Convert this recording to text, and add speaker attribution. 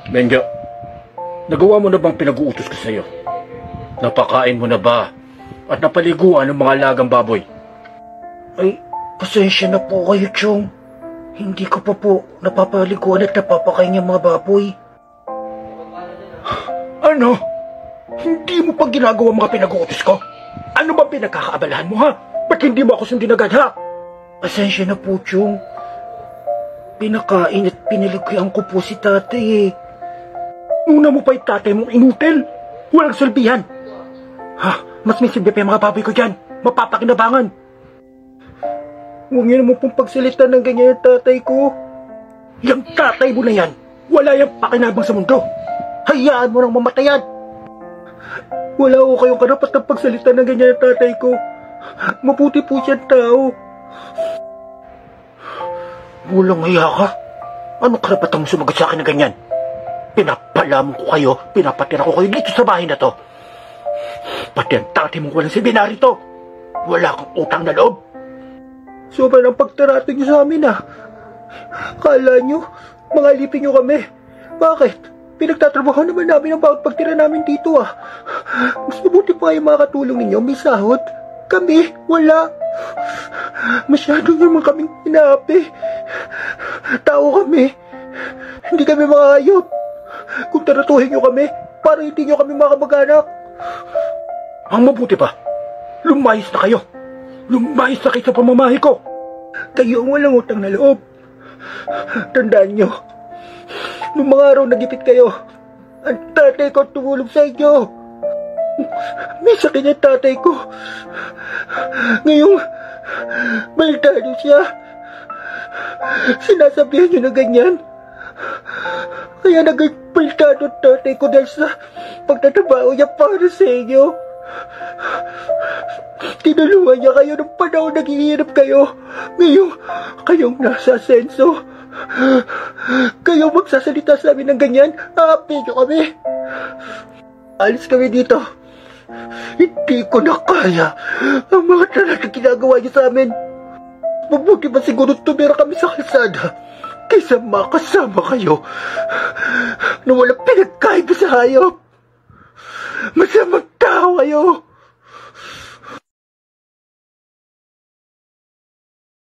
Speaker 1: Benjo, nagawa mo na bang pinag-uutos ko sa'yo? Napakain mo na ba? At napaliguan ng mga alagang baboy?
Speaker 2: Ay, pasensya na po kayo, Chong. Hindi ko pa po napapaliguan at napapakain yung mga baboy.
Speaker 1: Ano? Hindi mo pa ginagawa mga pinag-uutos ko? Ano ba pinagkakaabalahan mo, ha? Ba't hindi mo ako sundin agad, ha?
Speaker 2: Pasensya na po, Chong. Pinakain at pinaliguan ko po si tatay eh.
Speaker 1: Una mo pa yung tatay mong inutil. Walang sulbihan. Ha? Mas may silbi pa yung mga baboy ko dyan. Mapapakinabangan.
Speaker 2: Huwag niyo naman pong pagsalita ng ganyan yung tatay ko.
Speaker 1: Yung tatay mo na yan, wala yung pakinabang sa mundo. Hayaan mo nang mamatayan.
Speaker 2: Wala ko kayong karapat ng pagsalita ng ganyan yung tatay ko. Mabuti po siyang tao.
Speaker 1: Walang hiya ka. Anong karapatan mo sumagot sa akin na ganyan? Pinapalamon ko kayo, pinapatira ko kayo dito sa bahay na to. Pati ang tatay mong walang silbi narito. Wala kang utang na loob.
Speaker 2: Sobrang ang pagtarato niyo sa amin ah. Kala niyo, mga alipin niyo kami. Bakit? Pinagtatrabaho naman namin ang bawat pagtira namin dito ah. Mas mabuti pa kayo mga katulong ninyo, may sahod. Kami, wala. Masyado naman kaming inaapi. Tao kami. Hindi kami mga hayop. Kung taratuhin niyo kami, para hindi niyo kami makabag-anak.
Speaker 1: Ang mabuti pa, lumayas na kayo. Lumayas na kayo sa pamamahay ko.
Speaker 2: Kayo ang walang utang na loob. Tandaan niyo, nung mga araw nagipit kayo, ang tatay ko tumulong sa inyo. May sakit ang tatay ko. Ngayong balitado siya, sinasabihan niyo na ganyan. Kaya naging balitado ang tatay ko dahil sa pagtatrabaho niya para sa inyo. Tinulungan niya kayo ng panahon naghihirap kayo. Ngayong kayong nasa asenso, kayong magsasalita sa amin ng ganyan, aapi niyo kami. Alis kami dito. Hindi ko na kaya ang mga talagang ginagawa niyo sa amin. Mabuti ba siguro tumira kami sa kalsada kaysa makasama kayo na walang pinagkaiba sa hayop. Masamang tao kayo.